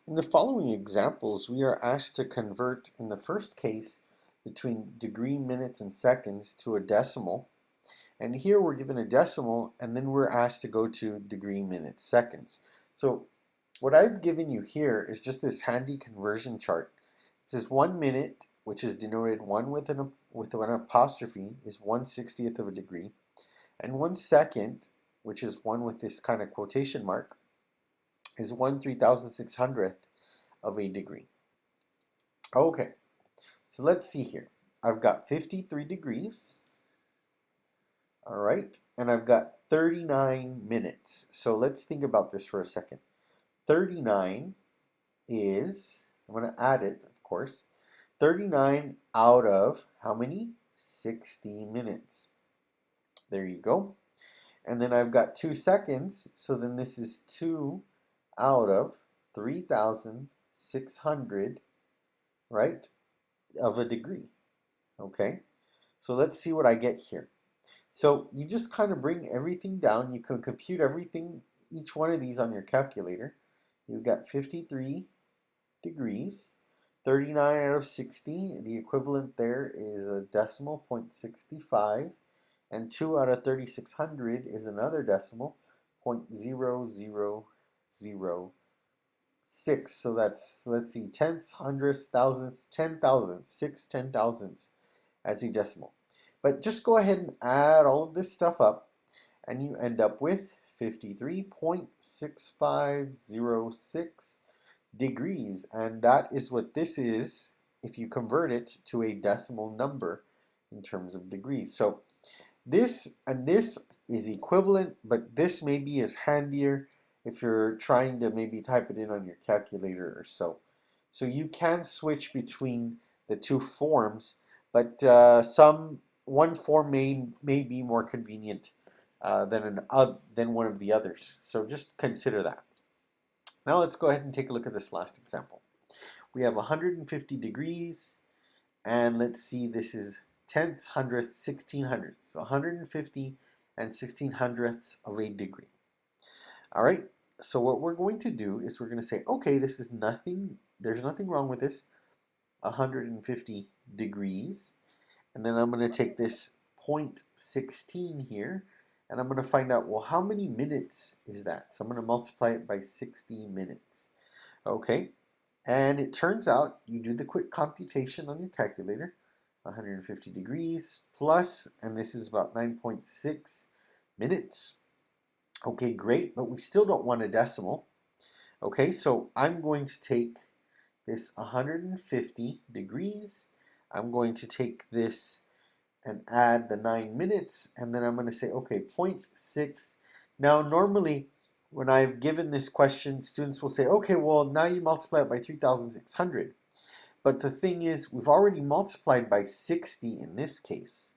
In the following examples, we are asked to convert, in the first case, between degree, minutes, and seconds to a decimal. And here we're given a decimal, and then we're asked to go to degree, minutes, seconds. So what I've given you here is just this handy conversion chart. It says 1 minute, which is denoted 1 with an apostrophe, is 1/60th of a degree. And 1 second, which is 1 with this kind of quotation mark, is 1/3600th of a degree. Okay, so let's see here. I've got 53 degrees, all right, and I've got 39 minutes. So let's think about this for a second. 39 is, I'm going to add it, of course, 39 out of how many? 60 minutes. There you go. And then I've got 2 seconds, so then this is 2 out of 3,600, right, of a degree. Okay, so let's see what I get here. So you just kind of bring everything down. You can compute everything, each one of these on your calculator. You've got 53 degrees, 39 out of 60. The equivalent there is a decimal, 0.65. And 2 out of 3,600 is another decimal, 0.0006. So that's, let's see, tenths, hundredths, thousandths, 10,000, 6 10,000ths as a decimal. But just go ahead and add all of this stuff up, and you end up with 53.6506 degrees. And that is what this is if you convert it to a decimal number in terms of degrees. So this and this is equivalent, but this maybe is handier if you're trying to maybe type it in on your calculator or so. So you can switch between the two forms, but one form may be more convenient than one of the others. So just consider that. Now let's go ahead and take a look at this last example. We have 150 degrees, and let's see, this is tenths, hundredths, 1600ths. So 150 and 1600ths of a degree. All right, so what we're going to do is we're going to say, okay, this is nothing, there's nothing wrong with this, 150 degrees. And then I'm going to take this 0.16 here, and I'm going to find out, well, how many minutes is that? So I'm going to multiply it by 60 minutes. Okay, and it turns out you do the quick computation on your calculator, 150 degrees plus, and this is about 9.6 minutes. Okay, great, but we still don't want a decimal. Okay, so I'm going to take this 150 degrees. I'm going to take this and add the 9 minutes, and then I'm going to say, okay, 0.6. Now, normally, when I've given this question, students will say, okay, well, now you multiply it by 3,600. But the thing is, we've already multiplied by 60 in this case.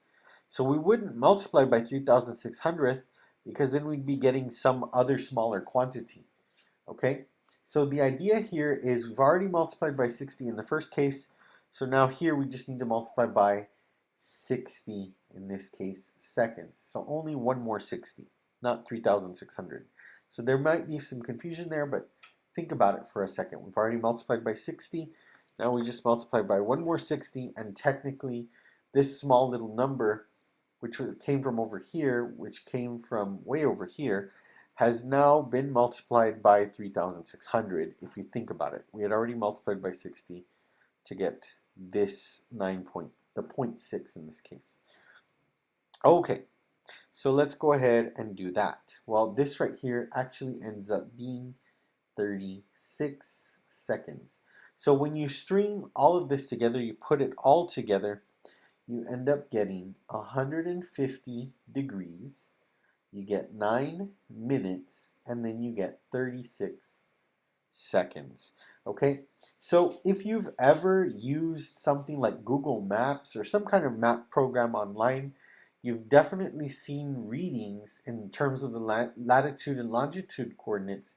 So we wouldn't multiply by 3,600th because then we'd be getting some other smaller quantity. Okay? So the idea here is we've already multiplied by 60 in the first case. So now here we just need to multiply by 60, in this case, seconds. So only one more 60, not 3,600. So there might be some confusion there, but think about it for a second. We've already multiplied by 60. Now we just multiply by one more 60, and technically this small little number, which came from over here, which came from way over here, has now been multiplied by 3,600 if you think about it. We had already multiplied by 60 to get this the 0.6 in this case. Okay, so let's go ahead and do that. Well, this right here actually ends up being 36 seconds. So when you string all of this together, you put it all together, you end up getting 150 degrees, you get 9 minutes, and then you get 36 seconds. Okay, so if you've ever used something like Google Maps or some kind of map program online, you've definitely seen readings in terms of the latitude and longitude coordinates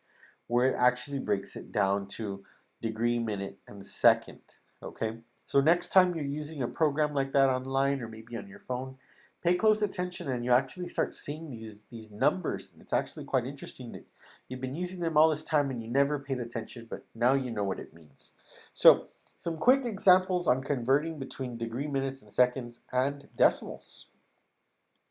where it actually breaks it down to degree, minute, and second. Okay, so next time you're using a program like that online or maybe on your phone, Pay close attention and you actually start seeing these numbers. It's actually quite interesting that you've been using them all this time and you never paid attention, but now you know what it means. So some quick examples on converting between degree minutes and seconds and decimals.